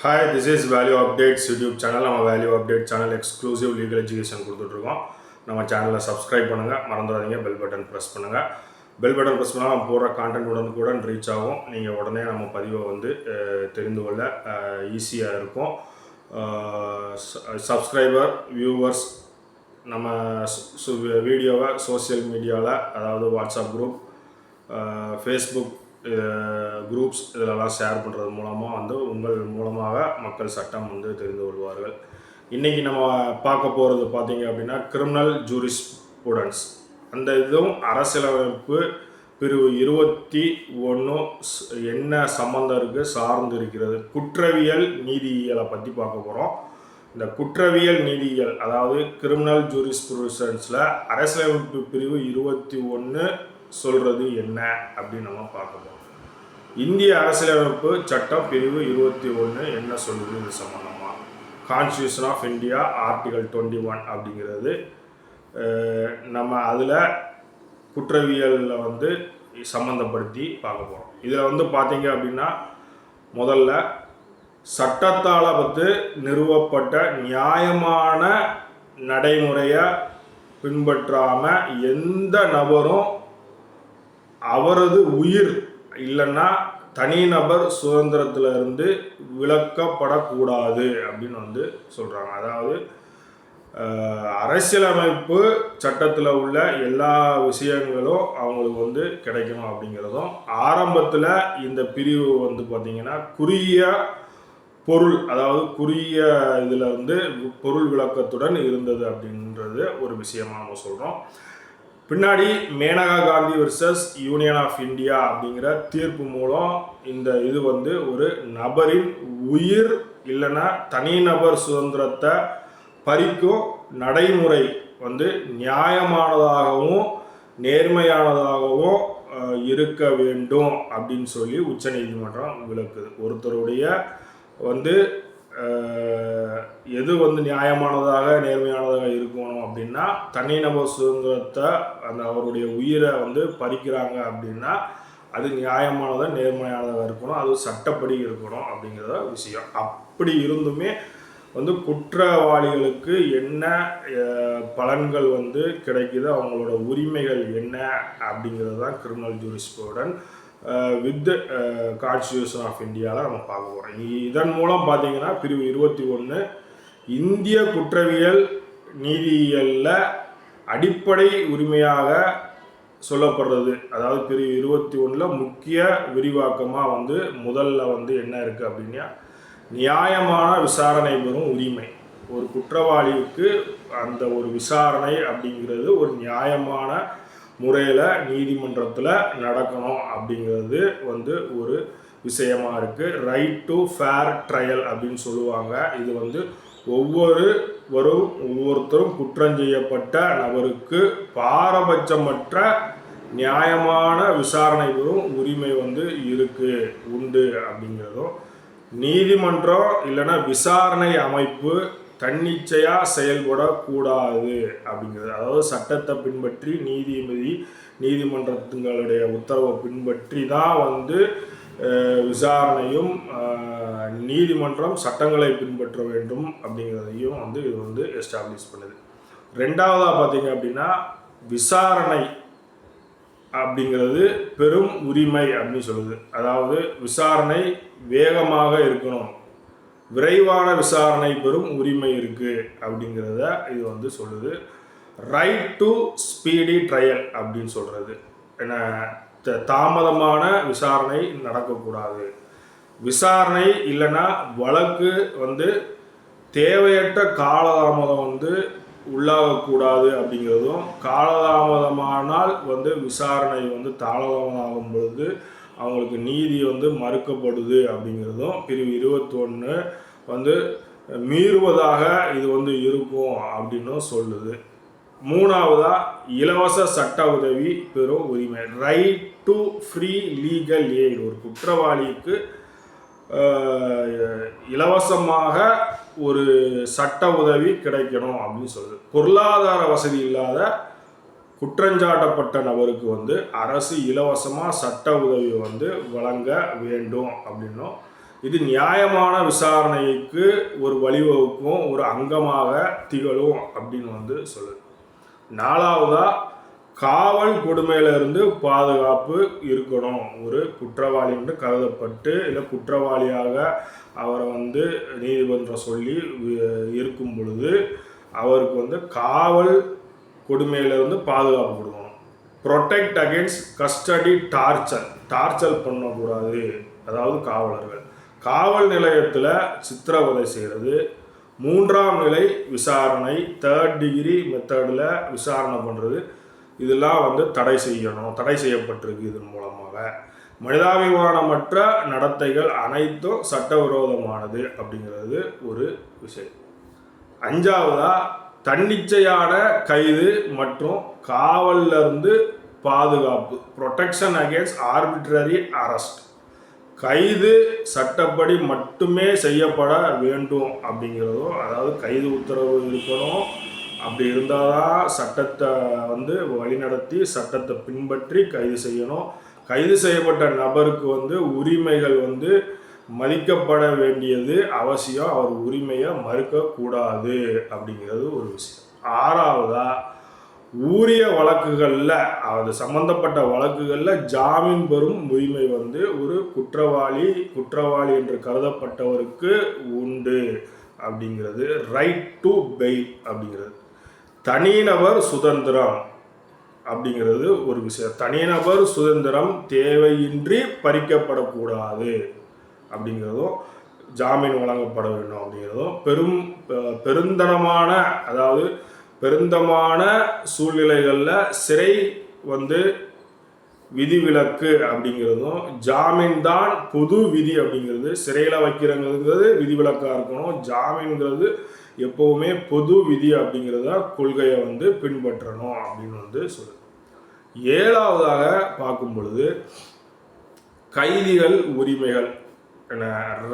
Hi, this is Value Updates YouTube channel. நம்ம Value Update channel exclusive legal education கொடுத்துட்ருக்கோம். நம்ம சேனலை subscribe பண்ணுங்கள், மறந்துடாதீங்க. பெல் பட்டன் ப்ரெஸ் பண்ணுங்கள். பெல் பட்டன் ப்ரெஸ் பண்ணால் நம்ம போடுற கான்டென்ட் உடனுக்குடன் ரீச் ஆகும். நீங்கள் உடனே நம்ம பதிவை தெரிந்து கொள்ள ஈஸியாக இருக்கும். சப்ஸ்கிரைபர் வியூவர்ஸ் நம்ம வீடியோவை சோசியல் மீடியாவில், அதாவது வாட்ஸ்அப் குரூப், ஃபேஸ்புக் குரூப்ஸ் இதிலெல்லாம் ஷேர் பண்ணுறது மூலமாக உங்கள் மூலமாக மக்கள் சட்டம் தெரிந்து கொள்வார்கள். இன்றைக்கி நம்ம பார்க்க போகிறது பார்த்திங்க அப்படின்னா கிரிமினல் ஜூரிஸ்ப்ரூடன்ஸ். அந்த இதுவும் அரசியலமைப்பு பிரிவு 21 என்ன சம்பந்தம் இருக்குது, சார்ந்து இருக்கிறது. குற்றவியல் நீதியியலை பற்றி பார்க்க போகிறோம். இந்த குற்றவியல் நீதியியல், அதாவது கிரிமினல் ஜூரிஸ்ப்ரூடன்ஸில் அரசியலமைப்பு பிரிவு 21 சொல்கிறது என்ன அப்படின்னு நம்ம பார்க்க போகிறோம். இந்திய அரசியலமைப்பு சட்டம் பிரிவு 21 என்ன சொல்லுது இது சம்பந்தமாக? கான்ஸ்டியூஷன் ஆஃப் இந்தியா ஆர்டிகல் 21 அப்படிங்கிறது நம்ம அதில் குற்றவியலில் சம்மந்தப்படுத்தி பார்க்க போகிறோம். இதில் பார்த்தீங்க அப்படின்னா முதல்ல சட்டத்தால் நிறுவப்பட்ட நியாயமான நடைமுறையை பின்பற்றாமல் எந்த நபரும் அவரது உயிர் இல்லைன்னா தனிநபர் சுதந்திரத்திலிருந்து விலக்கப்படக்கூடாது அப்படின்னு சொல்கிறாங்க. அதாவது அரசியலமைப்பு சட்டத்தில் உள்ள எல்லா விஷயங்களும் அவங்களுக்கு கிடைக்கணும் அப்படிங்கிறதும், ஆரம்பத்தில் இந்த பிரிவு பார்த்திங்கன்னா குறுகிய பொருள், அதாவது குறுகிய இதில் பொருள் விளக்கத்துடன் இருந்தது அப்படின்றது ஒரு விஷயமாக நம்ம சொல்கிறோம். பின்னாடி Maneka Gandhi versus Union of India அப்படிங்கிற தீர்ப்பு மூலம் இந்த இது ஒரு நபரின் உயிர் இல்லைன்னா தனிநபர் சுதந்திரத்தை பறிக்கும் நடைமுறை நியாயமானதாகவும் நேர்மையானதாகவும் இருக்க வேண்டும் அப்படின்னு சொல்லி உச்சநீதிமன்றம் விளக்குது. ஒருத்தருடைய எது நியாயமானதாக நேர்மையானதாக இருக்கணும் அப்படின்னா, தனிநபர் சுதந்திரத்தை அவருடைய உயிரை பறிக்கிறாங்க அப்படின்னா அது நியாயமானதாக நேர்மையானதாக இருக்கணும், அது சட்டப்படி இருக்கணும் அப்படிங்கிறத விஷயம். அப்படி இருந்துமே குற்றவாளிகளுக்கு என்ன பலன்கள் கிடைக்குது, அவங்களோட உரிமைகள் என்ன அப்படிங்கிறது தான் criminal jurisprudence with constitution of இந்தியாவில் நம்ம பார்க்க போகிறோம். இதன் மூலம் பார்த்தீங்கன்னா பிரிவு 21 இந்திய குற்றவியல் நீதியியலில் அடிப்படை உரிமையாக சொல்லப்படுறது. அதாவது பிரிவு 21 முக்கிய விரிவாக்கமாக முதல்ல என்ன இருக்குது அப்படின்னா, நியாயமான விசாரணை பெறும் உரிமை. ஒரு குற்றவாளிக்கு அந்த ஒரு விசாரணை அப்படிங்கிறது ஒரு நியாயமான முறையில் நீதிமன்றத்தில் நடக்கணும் அப்படிங்கிறது ஒரு விஷயமாக இருக்குது. ரைட் டு ஃபேர் ட்ரையல் அப்படின்னு சொல்லுவாங்க. இது ஒவ்வொருத்தரும் குற்றம் செய்யப்பட்ட நபருக்கு பாரபட்சமற்ற நியாயமான விசாரணை பெறும் உரிமை உண்டு அப்படிங்கிறதும், நீதிமன்றம் இல்லைன்னா விசாரணை அமைப்பு தன்னிச்சையாக செயல்படக்கூடாது அப்படிங்கிறது. அதாவது சட்டத்தை பின்பற்றி நீதிமன்றங்களுடைய உத்தரவை பின்பற்றி தான் விசாரணையும், நீதிமன்றம் சட்டங்களை பின்பற்ற வேண்டும் அப்படிங்கிறதையும் இது எஸ்டாப்ளிஷ் பண்ணுது. ரெண்டாவதாக பார்த்தீங்க அப்படின்னா, விசாரணை அப்படிங்கிறது பெரும் உரிமை அப்படின்னு சொல்லுது. அதாவது விசாரணை வேகமாக இருக்கணும், விரைவான விசாரணை பெறும் உரிமை இருக்குது அப்படிங்கிறத இது சொல்லுது. ரைட் டு ஸ்பீடி ட்ரையல் அப்படின்னு சொல்கிறது. ஏன்னா தாமதமான விசாரணை நடக்கக்கூடாது, விசாரணை இல்லைன்னா வழக்கு தேவையற்ற காலதாமதம் உள்ளாகக்கூடாது அப்படிங்கிறதும், காலதாமதமானால் விசாரணை தாமதமாகும் பொழுது அவங்களுக்கு நீதி மறுக்கப்படுது அப்படிங்கிறதும் பிரிவு 21 மீறுவதாக இது இருக்கும் அப்படின்னும் சொல்லுது. மூணாவதாக இலவச சட்ட உதவி பெறும் உரிமை. Right to free legal eight. ஒரு குற்றவாளிக்கு இலவசமாக ஒரு சட்ட உதவி கிடைக்கணும் அப்படின்னு சொல்லுது. பொருளாதார வசதி இல்லாத குற்றஞ்சாட்டப்பட்ட நபருக்கு அரசு இலவசமாக சட்ட உதவி வழங்க வேண்டும் அப்படின்னும் இது நியாயமான விசாரணைக்கு ஒரு வழிவகுக்கும் ஒரு அங்கமாக திகழும் அப்படின்னு வந்து சொல்லுது. 4வதா காவல் கொடுமையிலிருந்து பாதுகாப்பு இருக்கணும். ஒரு குற்றவாளி என்று கருதப்பட்டு இல்லை குற்றவாளியாக அவரை வந்து நீதிமன்றம் சொல்லி இருக்கும் பொழுது அவருக்கு வந்து காவல் கொடுமையிலிருந்து பாதுகாப்பு கொடுக்கணும். ப்ரொடெக்ட் அகெயின்ஸ்ட் கஸ்டடி டார்ச்சர் பண்ணக்கூடாது. அதாவது காவல் நிலையத்தில் சித்திரவதை செய்கிறது, 3ஆம் நிலை விசாரணை 3rd டிகிரி மெத்தடில் விசாரணை பண்ணுறது, இதெல்லாம் வந்து தடை செய்யப்பட்டிருக்கு. இதன் மூலமாக மனிதாபிமானமற்ற நடத்தைகள் அனைத்தும் சட்டவிரோதமானது அப்படிங்கிறது ஒரு விஷயம். 5வதா தன்னிச்சையான கைது மற்றும் காவலிருந்து பாதுகாப்பு, ப்ரொடெக்ஷன் அகேன்ஸ்ட் ஆர்பிட்ரரி அரெஸ்ட். கைது சட்டப்படி மட்டுமே செய்யப்பட வேண்டும் அப்படிங்கிறதும், அதாவது கைது உத்தரவு இருக்கணும். அப்படி இருந்தால் தான் சட்டத்தை வந்து வழிநடத்தி சட்டத்தை பின்பற்றி கைது செய்யணும். கைது செய்யப்பட்ட நபருக்கு வந்து உரிமைகள் வந்து மதிக்கப்பட வேண்டியது அவசியம். அவர் உரிமையை மறுக்கக்கூடாது அப்படிங்கிறது ஒரு விஷயம். 6வதா ஊரிய வழக்குகளில் அது சம்பந்தப்பட்ட வழக்குகளில் ஜாமீன் பெறும் உரிமை வந்து ஒரு குற்றவாளி என்று கருதப்பட்டவருக்கு உண்டு அப்படிங்கிறது. ரைட் டு பெயில் அப்படிங்கிறது. தனிநபர் சுதந்திரம் அப்படிங்கிறது ஒரு விஷயம். தனிநபர் சுதந்திரம் தேவையின்றி பறிக்கப்படக்கூடாது அப்படிங்கிறதும், ஜாமீன் வழங்கப்பட வேண்டும் அப்படிங்கிறதும், பெருந்தனமான அதாவது பெருந்தமான சூழ்நிலைகளில் சிறை வந்து விதிவிலக்கு அப்படிங்கிறதும், ஜாமீன் தான் பொது விதி அப்படிங்கிறது. சிறையில் வைக்கிறங்கிறது விதிவிலக்காக இருக்கணும். ஜாமீன்கிறது எப்போவுமே பொது விதி அப்படிங்கிறத கொள்கையை வந்து பின்பற்றணும் அப்படின்னு வந்து சொல்லுது. 7வதாக பார்க்கும் பொழுது கைதிகள் உரிமைகள்,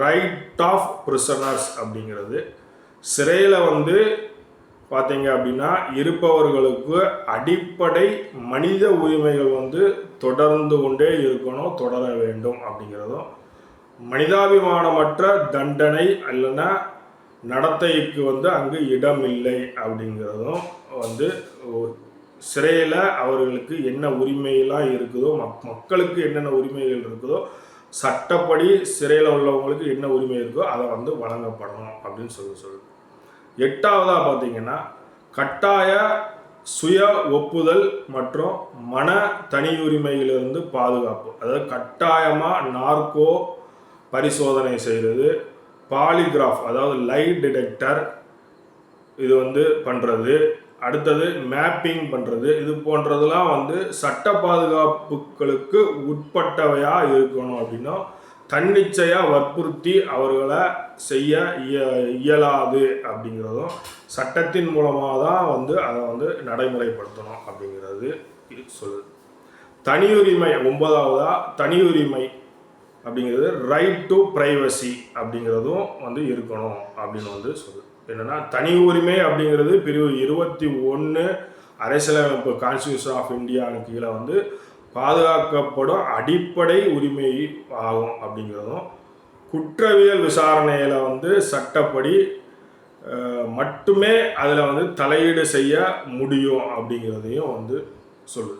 ரைட் ஆஃப் பிரிசனர்ஸ் அப்படிங்கிறது. சிறையில் வந்து பார்த்தீங்க அப்படின்னா இருப்பவர்களுக்கு அடிப்படை மனித உரிமைகள் வந்து தொடர்ந்து கொண்டே இருக்கணும், தொடர வேண்டும் அப்படிங்கிறதும், மனிதாபிமானமற்ற தண்டனை இல்லைன்னா நடத்தைக்கு வந்து அங்கு இடம் இல்லை அப்படிங்கிறதும் வந்து சிறையில் அவர்களுக்கு என்ன உரிமையெல்லாம் இருக்குதோ, மக்களுக்கு என்னென்ன உரிமைகள் இருக்குதோ, சட்டப்படி சிறையில் உள்ளவங்களுக்கு என்ன உரிமை இருக்கோ அதை வந்து வழங்கப்படணும் அப்படின்னு சொல்லுது. 8வதாக பார்த்தீங்கன்னா கட்டாய சுய ஒப்புதல் மற்றும் மன தனியுரிமையிலிருந்து பாதுகாப்பு. அதாவது கட்டாயமாக நார்கோ பரிசோதனை செய்கிறது, பாலிகிராஃப் அதாவது லை டிடெக்டர் இது வந்து பண்ணுறது, அடுத்தது மேப்பிங் பண்ணுறது, இது போன்றதெல்லாம் வந்து சட்ட பாதுகாப்புகளுக்கு உட்பட்டவையாக இருக்கணும். அப்படின்னா தன்னிச்சையாக வற்புறுத்தி அவர்களை செய்ய இயலாது அப்படிங்கிறதும், சட்டத்தின் மூலமாக தான் வந்து அதை வந்து நடைமுறைப்படுத்தணும் அப்படிங்கிறது சொல்லுது. தனியுரிமை 9வதாக தனியுரிமை அப்படிங்கிறது ரைட் டு ப்ரைவசி அப்படிங்கிறதும் வந்து இருக்கணும் அப்படின்னு வந்து சொல்லுது. என்னென்னா தனி உரிமை அப்படிங்கிறது பிரிவு 21 அரசியலமைப்பு கான்ஸ்டியூஷன் ஆஃப் இந்தியாவுக்கு கீழே வந்து பாதுகாக்கப்படும் அடிப்படை உரிமை ஆகும் அப்படிங்கிறதும், குற்றவியல் விசாரணையில் வந்து சட்டப்படி மட்டுமே அதில் வந்து தலையீடு செய்ய முடியும் அப்படிங்கிறதையும் வந்து சொல்லுது.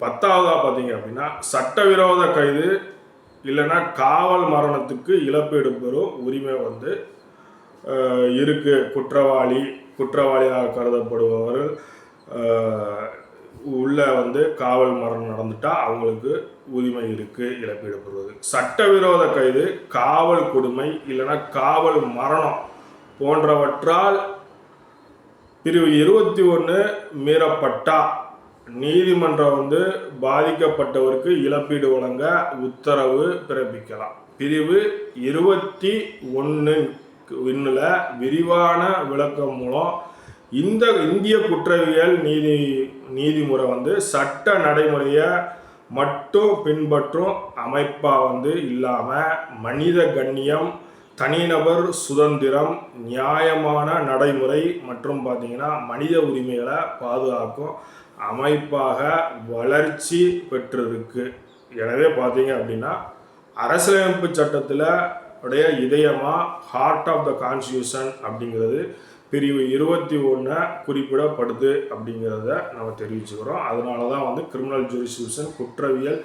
10வதாக பார்த்தீங்க அப்படின்னா சட்டவிரோத கைது இல்லைன்னா காவல் மரணத்துக்கு இழப்பீடு பெறும் உரிமை வந்து இருக்குது. குற்றவாளியாக கருதப்படுபவர்கள் உள்ள வந்து காவல் மரணம் நடந்துட்டால் அவங்களுக்கு உரிமை இருக்குது இழப்பீடு பெறுவது. சட்டவிரோத கைது, காவல் கொடுமை இல்லைன்னா காவல் மரணம் போன்றவற்றால் பிரிவு 21 மீறப்பட்டா நீதிமன்றம் வந்து பாதிக்கப்பட்டவருக்கு இழப்பீடு வழங்க உத்தரவு பிறப்பிக்கலாம். பிரிவு 21 விரிவான விளக்கம் மூலம் இந்த இந்திய குற்றவியல் நீதிமுறை வந்து சட்ட நடைமுறையை மட்டும் பின்பற்றும் அமைப்பாக வந்து இல்லாமல் மனித கண்ணியம், தனிநபர் சுதந்திரம், நியாயமான நடைமுறை மற்றும் பார்த்திங்கன்னா மனித உரிமைகளை பாதுகாக்கும் அமைப்பாக வளர்ச்சி பெற்றிருக்கு. எனவே பார்த்தீங்க அப்படின்னா அரசியலமைப்பு சட்டத்தில் உடைய இதயமாக ஹார்ட் ஆஃப் த கான்ஸ்டியூஷன் அப்படிங்கிறது பிரிவு 21 குறிப்பிடப்படுது அப்படிங்கிறத நம்ம தெரிவிச்சுக்கிறோம். அதனால தான் வந்து கிரிமினல் ஜூரிஸ்டிக்ஷன் குற்றவியல்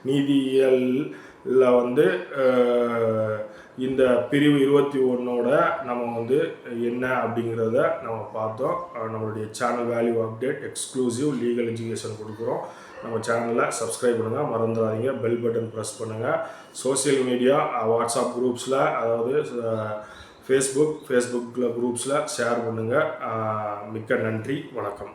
நீதியியலில் வந்து இந்த பிரிவு 21ஓட நம்ம வந்து என்ன அப்படிங்கிறத நம்ம பார்த்தோம். நம்மளுடைய channel value update exclusive legal education கொடுக்குறோம். நம்ம சேனலை சப்ஸ்கிரைப் பண்ணுங்கள், மறந்துடாதீங்க, பெல் பட்டன் ப்ரெஸ் பண்ணுங்கள். சோசியல் மீடியா வாட்ஸ்அப் குரூப்ஸில், அதாவது ஃபேஸ்புக்கில் குரூப்ஸில் ஷேர் பண்ணுங்கள். மிக்க நன்றி, வணக்கம்.